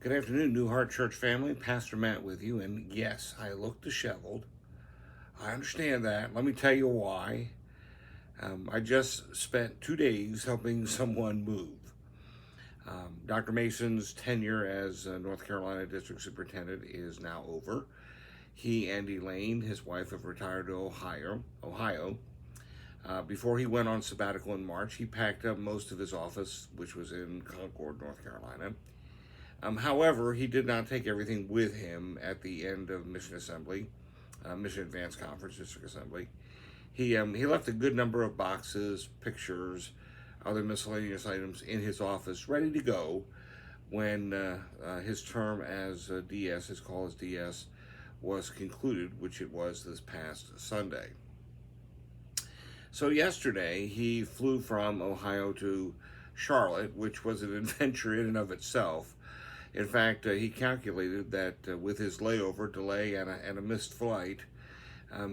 Good afternoon, New Heart Church family. Pastor Matt with you. And yes, I look disheveled. I understand that. Let me tell you why. I just spent 2 days helping someone move. Dr. Mason's tenure as North Carolina District Superintendent is now over. He and Elaine, his wife, have retired to Ohio. Before he went on sabbatical in March, he packed up most of his office, which was in Concord, North Carolina. However, he did not take everything with him at the end of Mission Advanced Conference, District Assembly. He left a good number of boxes, pictures, other miscellaneous items in his office, ready to go when his term as DS, his call as DS, was concluded, which it was this past Sunday. So yesterday, he flew from Ohio to Charlotte, which was an adventure in and of itself. In fact, he calculated that with his layover, delay, and a missed flight,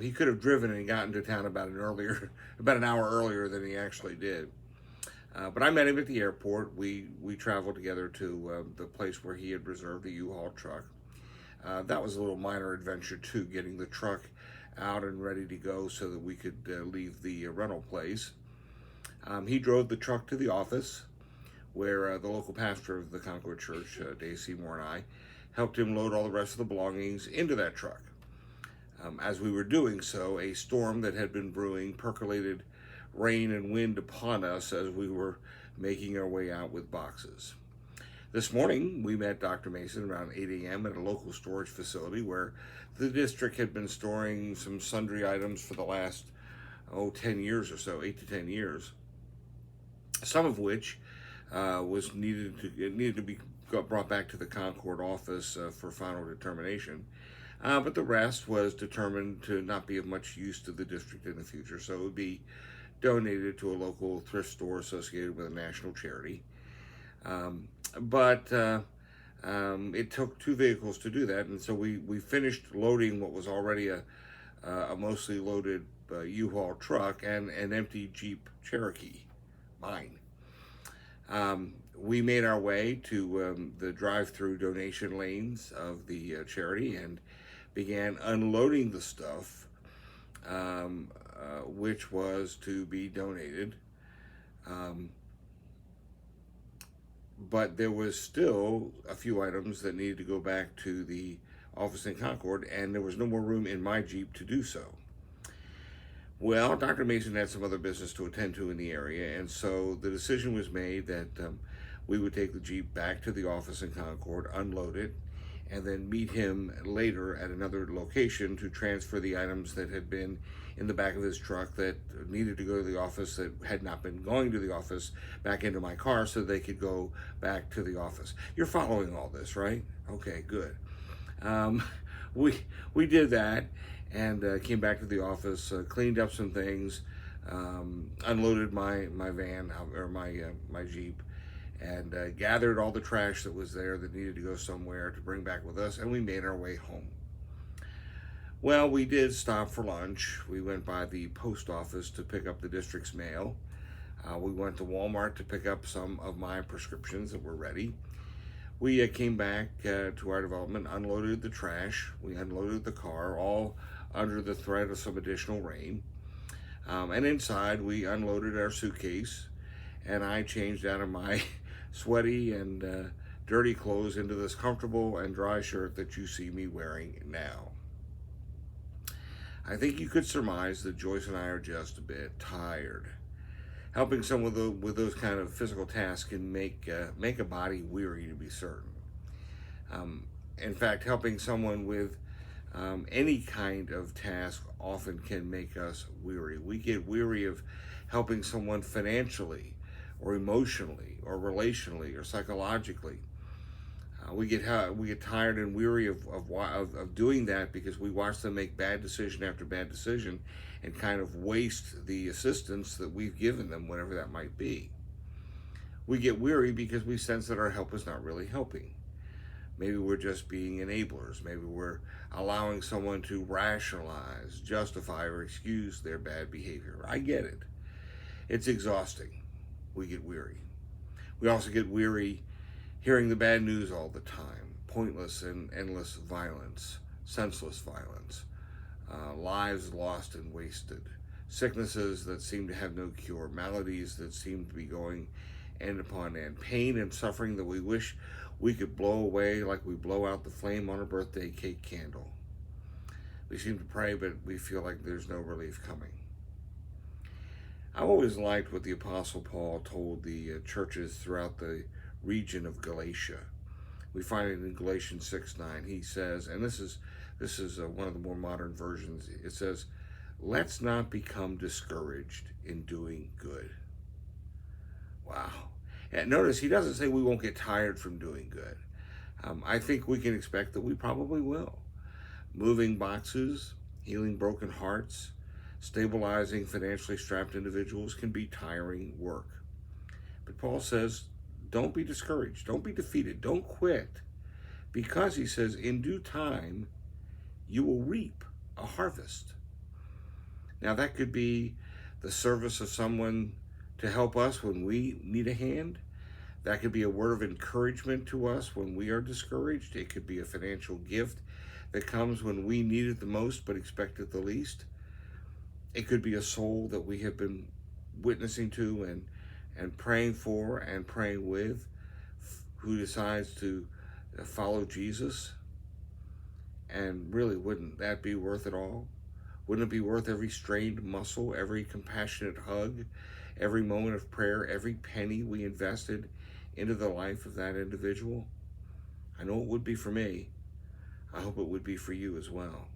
he could have driven and gotten to town about an hour earlier than he actually did. But I met him at the airport. We traveled together to the place where he had reserved a U-Haul truck. That was a little minor adventure too, getting the truck out and ready to go so that we could leave the rental place. He drove the truck to the office, where the local pastor of the Concord Church, Dave Seymour, and I helped him load all the rest of the belongings into that truck. As we were doing so, a storm that had been brewing percolated rain and wind upon us as we were making our way out with boxes. This morning, we met Dr. Mason around 8 a.m. at a local storage facility where the district had been storing some sundry items for the last, 10 years or so, 8 to 10 years, some of which needed to be brought back to the Concord office for final determination. But the rest was determined to not be of much use to the district in the future, so it would be donated to a local thrift store associated with a national charity. But it took 2 vehicles to do that, and so we finished loading what was already a mostly loaded U-Haul truck and an empty Jeep Cherokee, mine. We made our way to the drive-through donation lanes of the charity and began unloading the stuff, which was to be donated. But there was still a few items that needed to go back to the office in Concord, and there was no more room in my Jeep to do so. Well, Dr. Mason had some other business to attend to in the area, and so the decision was made that we would take the Jeep back to the office in Concord, unload it, and then meet him later at another location to transfer the items that had been in the back of his truck that needed to go to the office, that had not been going to the office, back into my car so they could go back to the office. You're following all this, right? Okay, good. We did that and came back to the office, cleaned up some things, unloaded my van or my Jeep, and gathered all the trash that was there that needed to go somewhere to bring back with us, and we made our way home. Well, we did stop for lunch. We went by the post office to pick up the district's mail. We went to Walmart to pick up some of my prescriptions that were ready. We came back to our development, unloaded the trash. We unloaded the car, all under the threat of some additional rain. And inside, we unloaded our suitcase, and I changed out of my sweaty and dirty clothes into this comfortable and dry shirt that you see me wearing now. I think you could surmise that Joyce and I are just a bit tired. Helping someone with those kind of physical tasks can make a body weary, to be certain. In fact, helping someone with any kind of task often can make us weary. We get weary of helping someone financially, or emotionally, or relationally, or psychologically. We get tired and weary of doing that because we watch them make bad decision after bad decision and kind of waste the assistance that we've given them, whatever that might be. We get weary because we sense that our help is not really helping. Maybe we're just being enablers. Maybe we're allowing someone to rationalize, justify, or excuse their bad behavior. I get it. It's exhausting. We get weary. We also get weary hearing the bad news all the time. pointless and endless violence, senseless violence, lives lost and wasted, sicknesses that seem to have no cure, maladies that seem to be going end upon end, pain and suffering that we wish we could blow away like we blow out the flame on a birthday cake candle. We seem to pray, but we feel like there's no relief coming. I always liked what the Apostle Paul told the churches throughout the region of Galatia. We find it in Galatians 6:9. He says, and this is one of the more modern versions. It says, "Let's not become discouraged in doing good." Wow. And notice he doesn't say we won't get tired from doing good. I think we can expect that we probably will. Moving boxes, healing broken hearts, stabilizing financially strapped individuals can be tiring work. But Paul says, don't be discouraged, don't be defeated, don't quit, because he says, in due time, you will reap a harvest. Now that could be the service of someone to help us when we need a hand. That could be a word of encouragement to us when we are discouraged. It could be a financial gift that comes when we need it the most but expect it the least. It could be a soul that we have been witnessing to and praying for and praying with, who decides to follow Jesus. And really, wouldn't that be worth it all? Wouldn't it be worth every strained muscle, every compassionate hug, every moment of prayer, every penny we invested into the life of that individual? I know it would be for me. I hope it would be for you as well.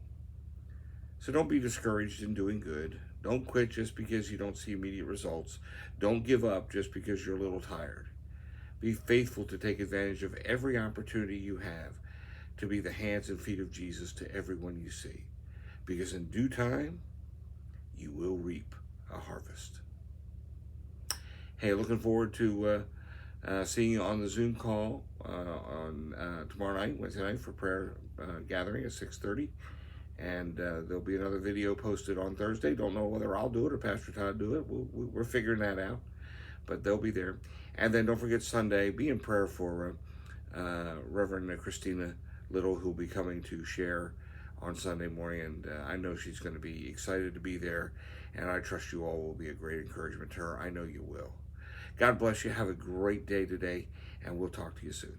So don't be discouraged in doing good. Don't quit just because you don't see immediate results. Don't give up just because you're a little tired. Be faithful to take advantage of every opportunity you have to be the hands and feet of Jesus to everyone you see. Because in due time, you will reap a harvest. Hey, looking forward to seeing you on the Zoom call on tomorrow night, Wednesday night, for prayer gathering at 6:30. And there'll be another video posted on Thursday. Don't know whether I'll do it or Pastor Todd do it. We're figuring that out. But they'll be there. And then don't forget Sunday, be in prayer for Reverend Christina Little, who'll be coming to share on Sunday morning. And I know she's going to be excited to be there. And I trust you all will be a great encouragement to her. I know you will. God bless you. Have a great day today. And we'll talk to you soon.